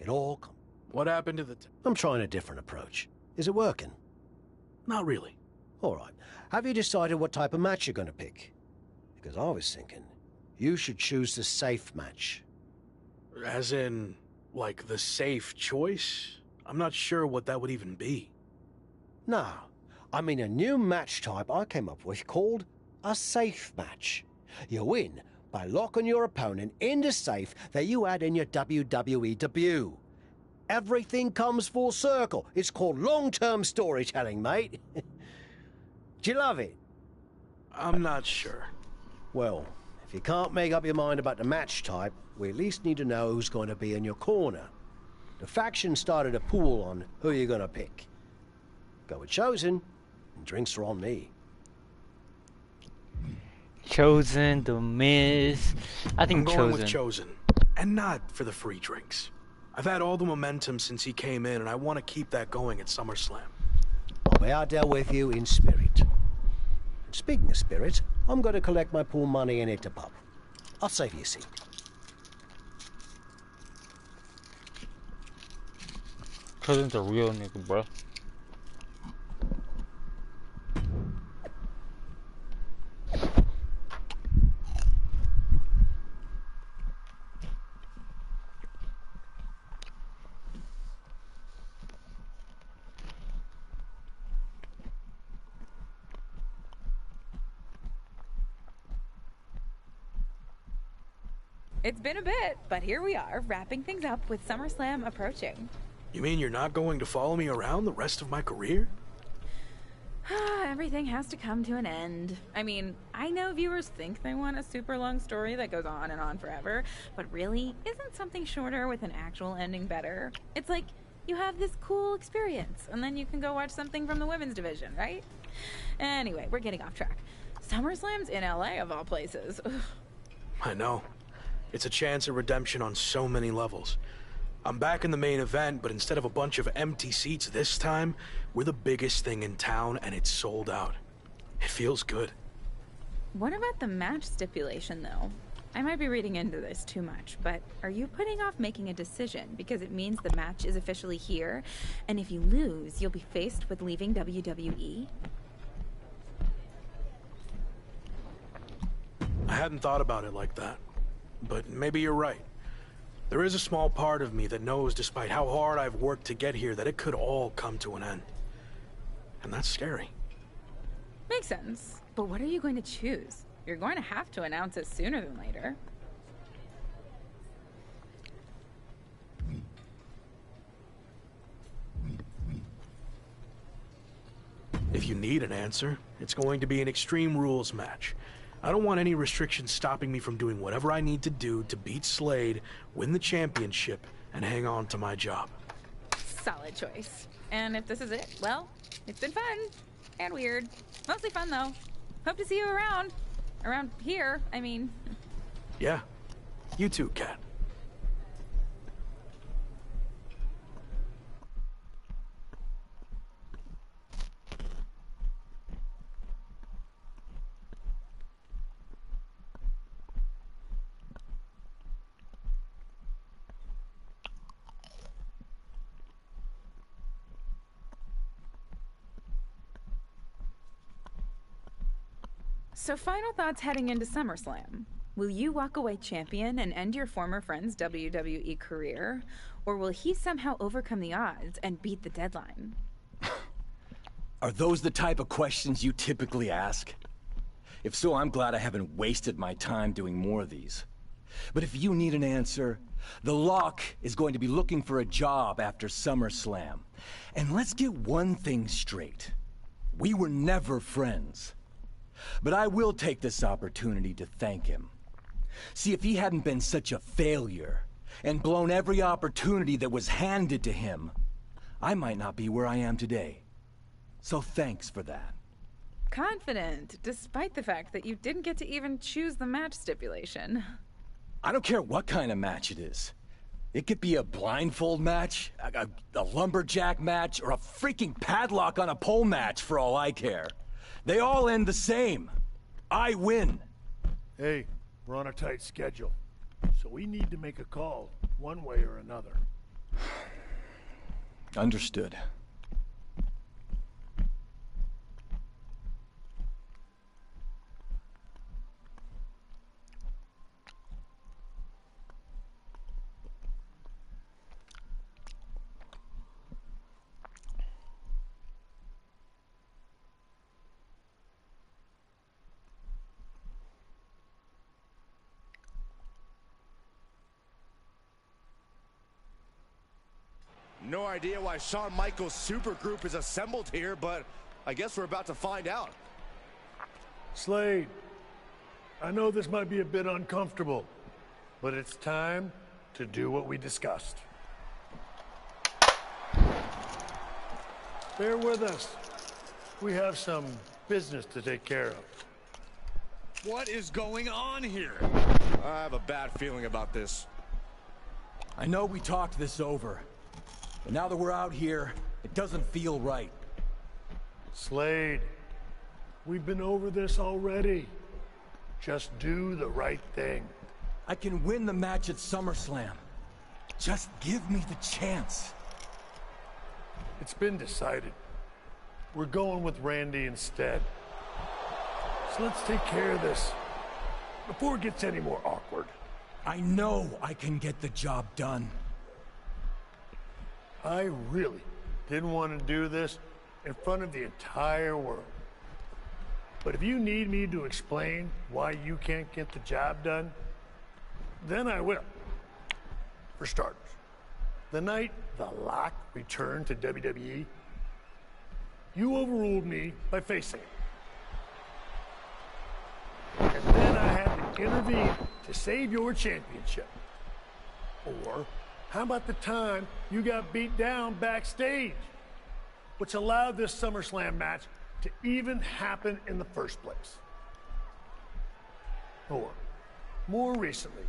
It all comes. What happened to the... I'm trying a different approach. Is it working? Not really. All right. Have you decided what type of match you're going to pick? Because I was thinking, you should choose the safe match. As in, like, the safe choice? I'm not sure what that would even be. No. I mean a new match type I came up with called a safe match. You win by locking your opponent in the safe that you had in your WWE debut. Everything comes full circle. It's called long-term storytelling, mate. Do you love it? I'm not sure. Well, if you can't make up your mind about the match type, we at least need to know who's going to be in your corner. The faction started a pool on who you're going to pick. Go with Chosen, and drinks are on me. Chosen, The Miz. I think I'm going with Chosen. And not for the free drinks. I've had all the momentum since he came in, and I want to keep that going at SummerSlam. I'll be out there with you in spirit. Speaking of spirit, I'm going to collect my pool money and hit the pub. I'll save you a seat. Chosen's a real nigga, bro. It's been a bit, but here we are, wrapping things up with SummerSlam approaching. You mean you're not going to follow me around the rest of my career? Everything has to come to an end. I mean, I know viewers think they want a super long story that goes on and on forever, but really, isn't something shorter with an actual ending better? It's like, you have this cool experience, and then you can go watch something from the women's division, right? Anyway, we're getting off track. SummerSlam's in LA, of all places. I know. It's a chance at redemption on so many levels. I'm back in the main event, but instead of a bunch of empty seats this time, we're the biggest thing in town and it's sold out. It feels good. What about the match stipulation, though? I might be reading into this too much, but are you putting off making a decision because it means the match is officially here, and if you lose, you'll be faced with leaving WWE? I hadn't thought about it like that. But maybe you're right. There is a small part of me that knows, despite how hard I've worked to get here, that it could all come to an end. And that's scary. Makes sense. But what are you going to choose? You're going to have to announce it sooner than later. If you need an answer, it's going to be an Extreme Rules match. I don't want any restrictions stopping me from doing whatever I need to do to beat Slade, win the championship, and hang on to my job. Solid choice. And if this is it, well, it's been fun. And weird. Mostly fun, though. Hope to see you around. Around here, I mean. Yeah. You too, Kat. So final thoughts heading into SummerSlam. Will you walk away champion and end your former friend's WWE career? Or will he somehow overcome the odds and beat the deadline? Are those the type of questions you typically ask? If so, I'm glad I haven't wasted my time doing more of these. But if you need an answer, the Lock is going to be looking for a job after SummerSlam. And let's get one thing straight. We were never friends. But I will take this opportunity to thank him. See, if he hadn't been such a failure and blown every opportunity that was handed to him, I might not be where I am today. So thanks for that. Confident, despite the fact that you didn't get to even choose the match stipulation. I don't care what kind of match it is. It could be a blindfold match, a lumberjack match, or a freaking padlock on a pole match for all I care. They all end the same. I win. Hey, we're on a tight schedule, so we need to make a call, one way or another. Understood. No idea why Shawn Michaels' supergroup is assembled here, but I guess we're about to find out. Slade, I know this might be a bit uncomfortable, but it's time to do what we discussed. Bear with us. We have some business to take care of. What is going on here? I have a bad feeling about this. I know we talked this over, but now that we're out here, it doesn't feel right. Slade, we've been over this already. Just do the right thing. I can win the match at SummerSlam. Just give me the chance. It's been decided. We're going with Randy instead. So let's take care of this before it gets any more awkward. I know I can get the job done. I really didn't want to do this in front of the entire world. But if you need me to explain why you can't get the job done, then I will. For starters, the night The Lock returned to WWE, you overruled me by facing it. And then I had to intervene to save your championship. Or how about the time you got beat down backstage, which allowed this SummerSlam match to even happen in the first place? Or more recently,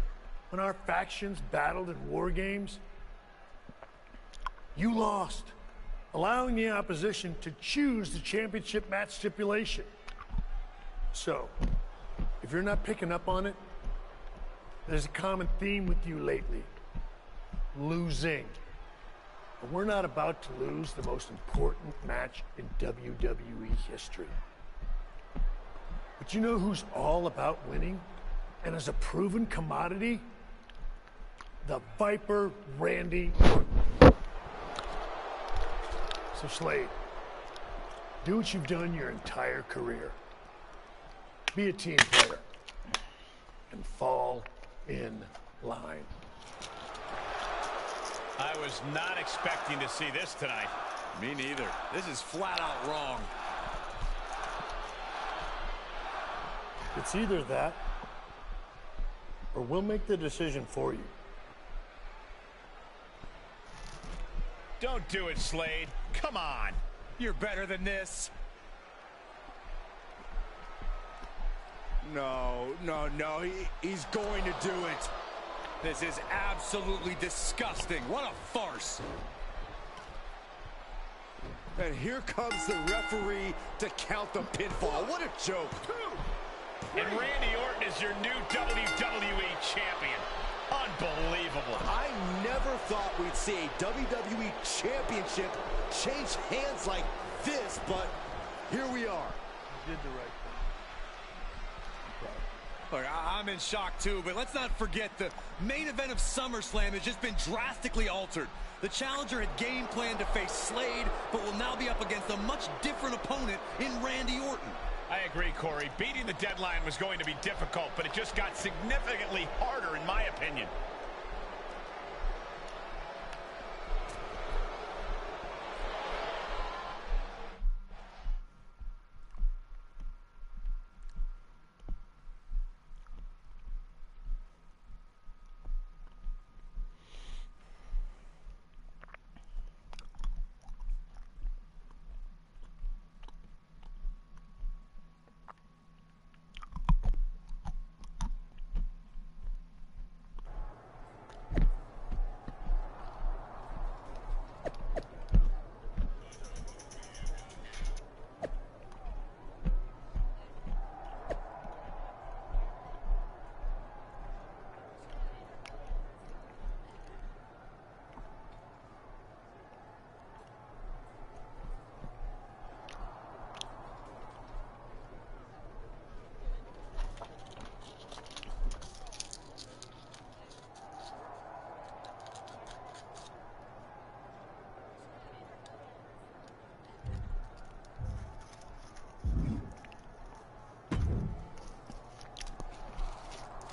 when our factions battled in war games, you lost, allowing the opposition to choose the championship match stipulation. So, if you're not picking up on it, there's a common theme with you lately. Losing. But we're not about to lose the most important match in WWE history. But you know who's all about winning and is a proven commodity? The Viper Randy Orton. So Slade, do what you've done your entire career. Be a team player and fall in line. I was not expecting to see this tonight. Me neither. This is flat out wrong. It's either that, or we'll make the decision for you. Don't do it, Slade. Come on. You're better than this. No. He's going to do it. This is absolutely disgusting. What a farce. And here comes the referee to count the pinfall. What a joke. And Randy Orton is your new WWE champion. Unbelievable. I never thought we'd see a WWE championship change hands like this, but here we are. You did the right thing. Look, I'm in shock too, but let's not forget the main event of SummerSlam has just been drastically altered. The challenger had game planned to face Slade, but will now be up against a much different opponent in Randy Orton. I agree, Corey. Beating the deadline was going to be difficult, but it just got significantly harder, in my opinion.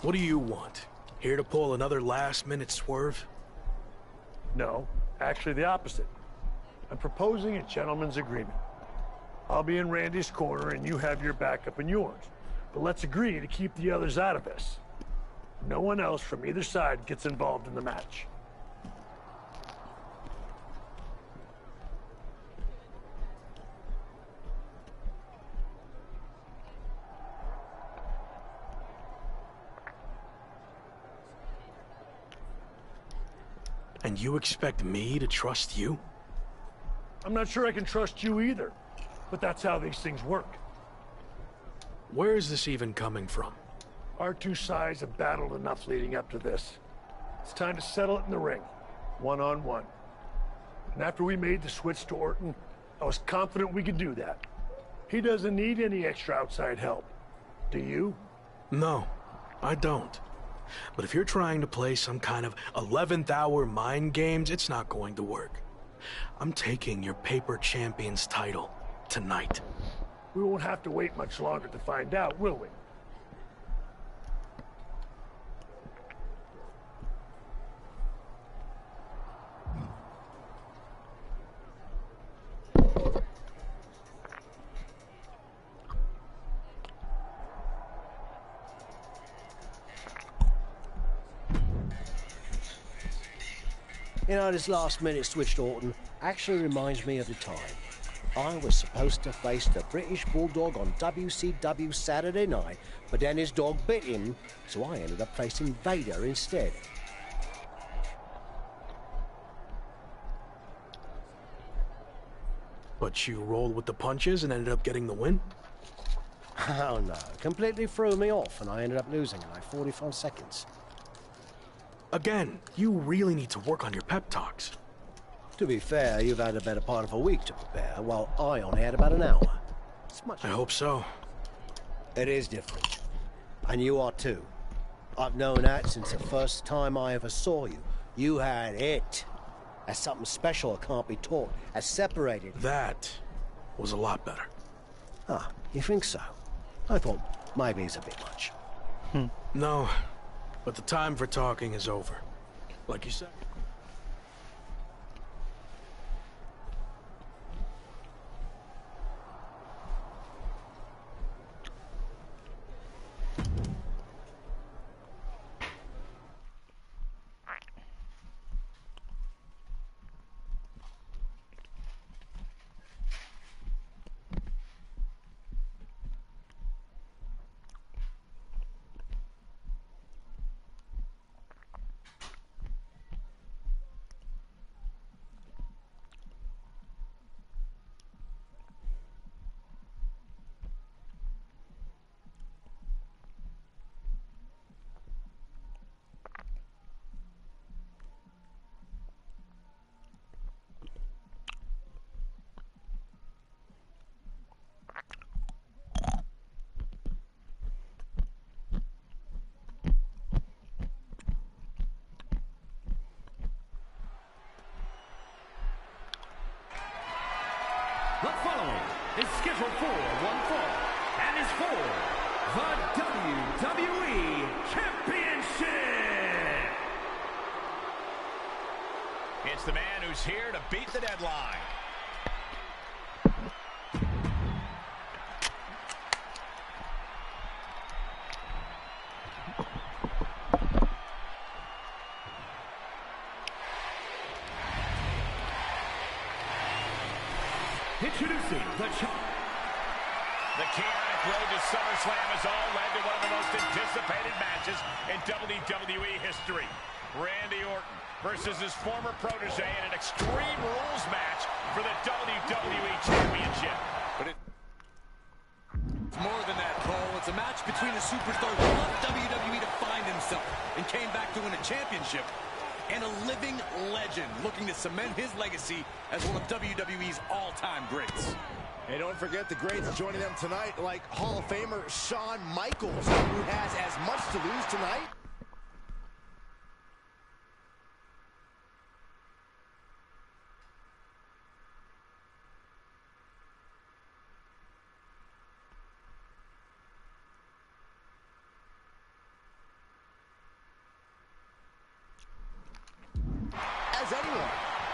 What do you want? Here to pull another last-minute swerve? No, actually the opposite. I'm proposing a gentleman's agreement. I'll be in Randy's corner and you have your backup in yours. But let's agree to keep the others out of this. No one else from either side gets involved in the match. And you expect me to trust you? I'm not sure I can trust you either, but that's how these things work. Where is this even coming from? Our two sides have battled enough leading up to this. It's time to settle it in the ring, one-on-one. And after we made the switch to Orton, I was confident we could do that. He doesn't need any extra outside help. Do you? No, I don't. But if you're trying to play some kind of 11th hour mind games, it's not going to work. I'm taking your paper champion's title tonight. We won't have to wait much longer to find out, will we? You know, this last-minute switch to Orton actually reminds me of the time I was supposed to face the British Bulldog on WCW Saturday night, but then his dog bit him, so I ended up facing Vader instead. But you rolled with the punches and ended up getting the win? Oh no, completely threw me off and I ended up losing in like 45 seconds. Again, you really need to work on your pep talks. To be fair, you've had a better part of a week to prepare, while I only had about an hour. It's much. I hope so. It is different. And you are too. I've known that since the first time I ever saw you. You had it. That's something special that can't be taught. As separated. That was a lot better. Ah, you think so? I thought maybe it's a bit much. No, but the time for talking is over. Like you said. The following is scheduled for one fall and is for the WWE Championship. It's the man who's here to beat the deadline. Introducing the chaotic road to SummerSlam has all led to one of the most anticipated matches in WWE history. Randy Orton versus his former protege in an Extreme Rules match for the WWE Championship. But it's more than that, Cole. It's a match between a superstar who left WWE to find himself and came back to win a championship, and a living legend looking to cement his legacy as one of WWE's all-time greats. And don't forget the greats joining them tonight, like Hall of Famer Shawn Michaels, who has as much to lose tonight.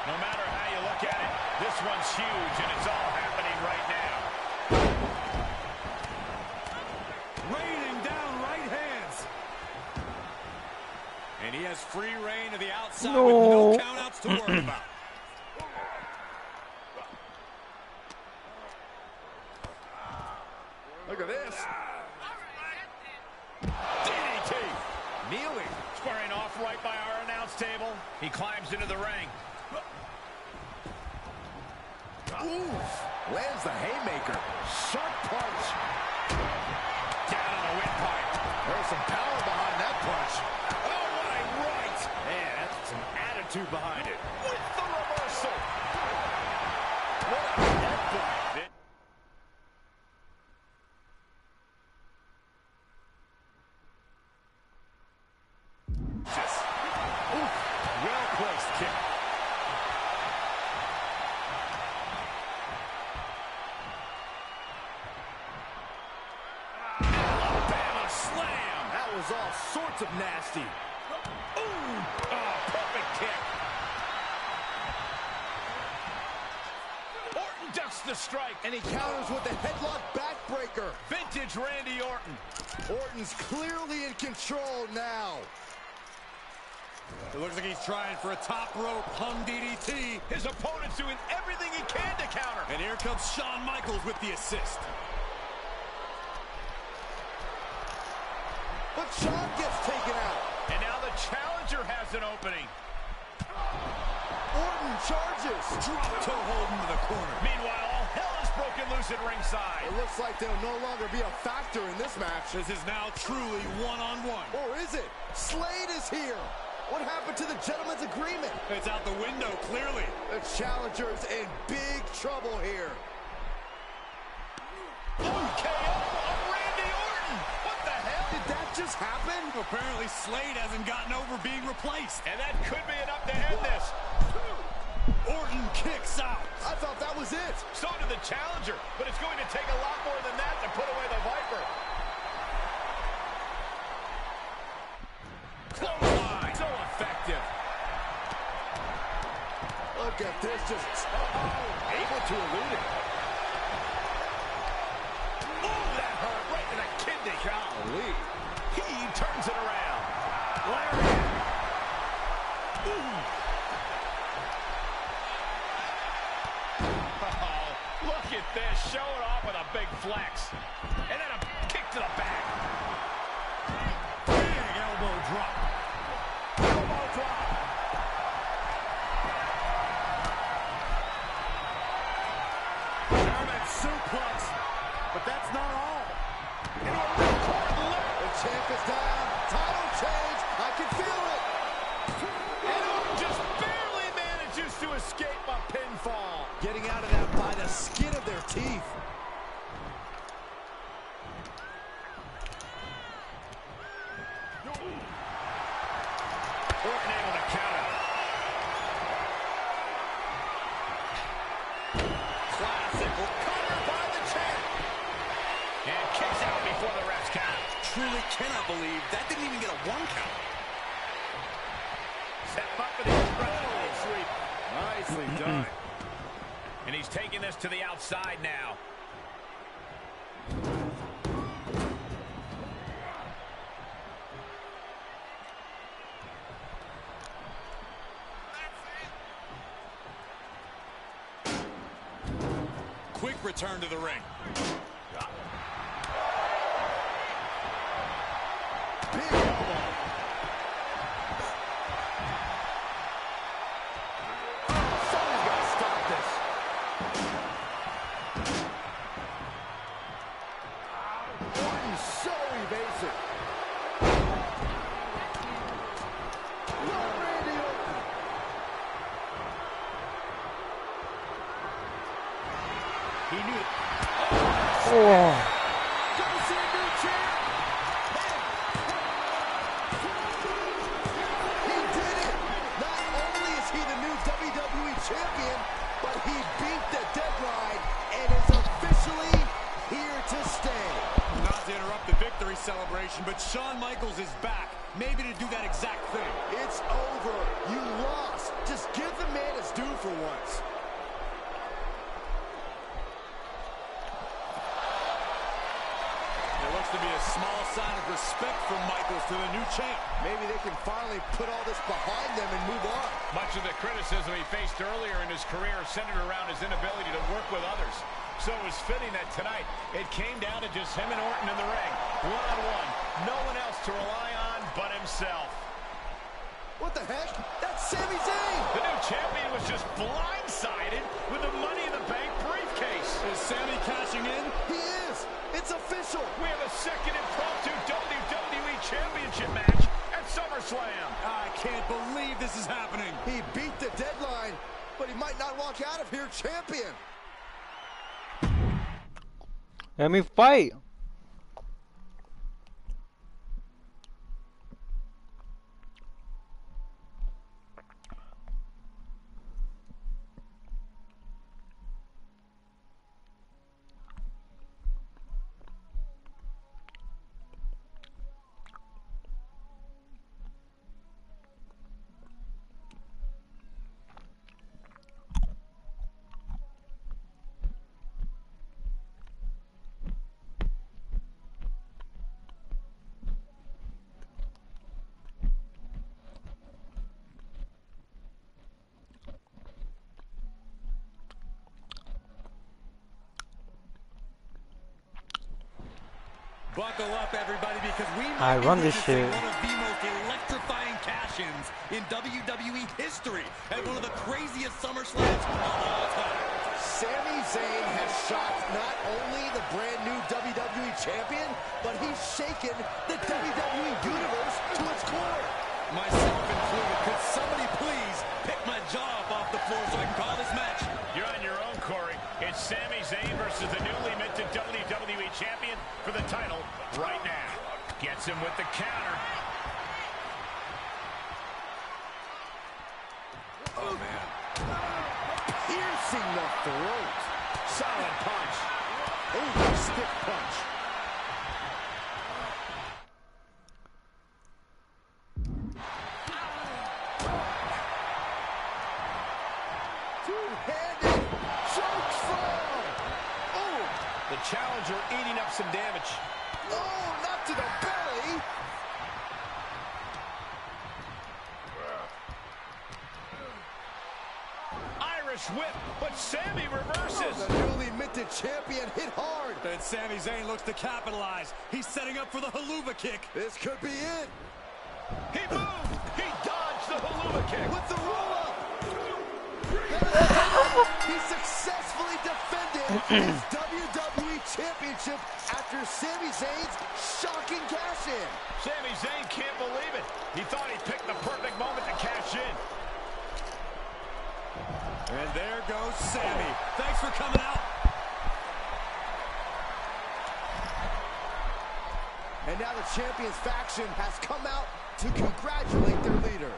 No matter how you look at it, this one's huge, and it's all happening right now. Raining down right hands. And he has free reign to the outside with no countouts to worry about. Look at this. DDT. Kneeling. Squaring off right by our announce table. He climbs into the ring. Oof. Lands the haymaker. Sharp punch. Down on the windpipe. There's some power behind that punch. Oh, what a right. Man, that's some attitude behind it. With the reversal. What a headbutt. Well-placed kick. Alabama slam. That was all sorts of nasty. Ooh, oh, perfect kick. Orton ducks the strike. And he counters with the headlock backbreaker. Vintage Randy Orton. Orton's clearly in control now. It looks like he's trying for a top rope hung DDT. His opponent's doing everything he can to counter. And here comes Shawn Michaels with the assist. But Shawn gets taken out. And now the challenger has an opening. Orton charges. Drop toe hold into the corner. Meanwhile, all hell is broken loose at ringside. It looks like they'll no longer be a factor in this match. This is now truly one-on-one. Or is it? Slade is here. What happened to the gentleman's agreement? It's out the window, clearly. The challenger's in big trouble here. KO of Randy Orton. What the hell? Did that just happen? Apparently Slade hasn't gotten over being replaced. And that could be enough to end this. Orton kicks out. I thought that was it. So did the challenger, but it's going to take a lot more than that to put away the Viper. Clothesline. So effective. Look at this, just able to elude it. Ooh, that hurt right in the kidney. Golly. He turns it around. Lariat. Ooh. Oh, look at this. Show it off with a big flex. And then a kick to the back. Big elbow drop. Elbow drop. German suplex. But that's not all. The champ is down. Title change. I can feel it. And Orton just barely manages to escape a pinfall. Getting out of that by the skin of their teeth. Orton able to counter. Classic. Covered by the champ. And kicks out before the ref's count. Truly cannot believe that didn't even get a 1 count. Set him up for the incredible sweep. Nicely done. And he's taking this to the outside now. Quick return to the ring. Big elbow. Somebody's got to stop this. Orton's so evasive. No, Randy Orton. He knew it. Gonna see a new champ. He did it. Not only is he the new WWE champion, but he beat the deadline and is officially here to stay. Not to interrupt the victory celebration, but Shawn Michaels is back. Maybe to do that exact thing. It's over. You lost. Just give the man his due for sign of respect from Michaels to the new champ. Maybe they can finally put all this behind them and move on. Much of the criticism he faced earlier in his career centered around his inability to work with others. So it was fitting that tonight it came down to just him and Orton in the ring. One-on-one. No one else to rely on but himself. What the heck? That's Sami Zayn! The new champion was just blindsided with the Money in the Bank briefcase. Is Sami cashing in? He is! It's official! We have a second impromptu WWE Championship match at SummerSlam. I can't believe this is happening. He beat the deadline, but he might not walk out of here champion. Let me fight. Buckle up, everybody, because we I might be run this witnessing shit. one of the most electrifying cash-ins in WWE history at one of the craziest SummerSlams of all time. Sami Zayn has shocked not only the brand new WWE Champion, but he's shaken the WWE Universe to its core. Myself included. Could somebody please pick my jaw up off the floor so I can call this match? You're on your own, Corey. It's Sami Zayn versus the newly minted WWE Champion for the title right now. Gets him with the counter. Oh, man. Piercing the throat. Solid punch. Ooh, stiff punch. Two-handed choke slam. Oh. The challenger eating up some damage. Oh, not to the belly. Irish whip, but Sami reverses. Oh, the newly minted champion hit hard. Then Sami Zayn looks to capitalize. He's setting up for the haluva kick. This could be it. He moved. He dodged the haluva kick. With the roll-up. He successfully defended his WWE Championship after Sami Zayn's shocking cash-in. Sami Zayn can't believe it. He thought he picked the perfect moment to cash in. And there goes Sami. Thanks for coming out. And now the Champions faction has come out to congratulate their leader.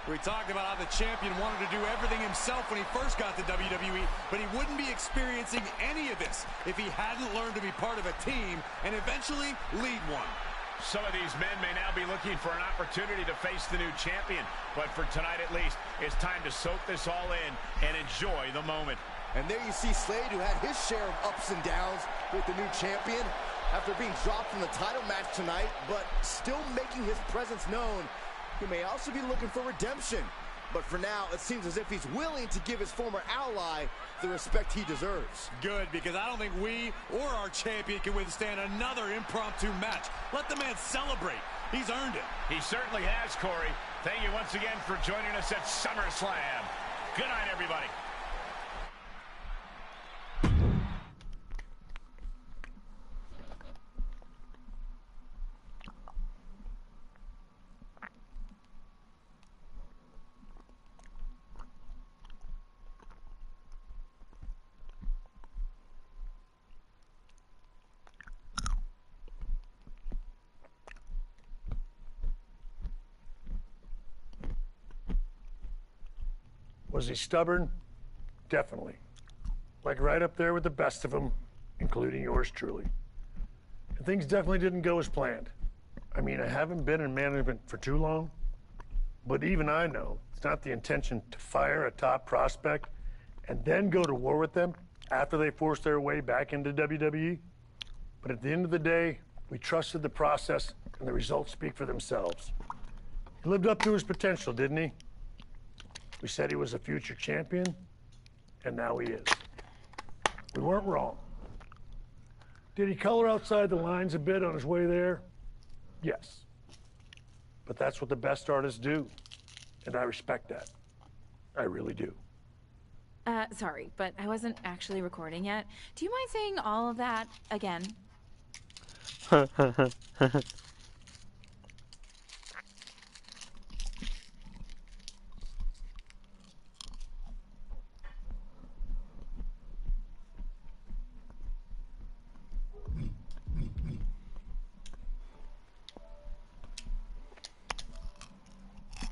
We talked about how the champion wanted to do everything himself when he first got to WWE, but he wouldn't be experiencing any of this if he hadn't learned to be part of a team and eventually lead one. Some of these men may now be looking for an opportunity to face the new champion, but for tonight at least, it's time to soak this all in and enjoy the moment. And there you see Slade, who had his share of ups and downs with the new champion after being dropped from the title match tonight, but still making his presence known. He may also be looking for redemption, but for now, it seems as if he's willing to give his former ally the respect he deserves. Good, because I don't think we or our champion can withstand another impromptu match. Let the man celebrate. He's earned it. He certainly has, Corey. Thank you once again for joining us at SummerSlam. Good night, everybody. Was he stubborn? Definitely. Like right up there with the best of them, including yours truly. And things definitely didn't go as planned. I mean, I haven't been in management for too long, but even I know it's not the intention to fire a top prospect and then go to war with them after they force their way back into WWE. But at the end of the day, We trusted the process, and the results speak for themselves. He lived up to his potential, didn't he? We said he was a future champion, and now he is. We weren't wrong. Did he color outside the lines a bit on his way there? Yes. But that's what the best artists do, and I respect that. I really do. Sorry, but I wasn't actually recording yet. Do you mind saying all of that again? I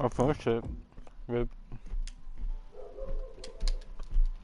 finished it. Rip.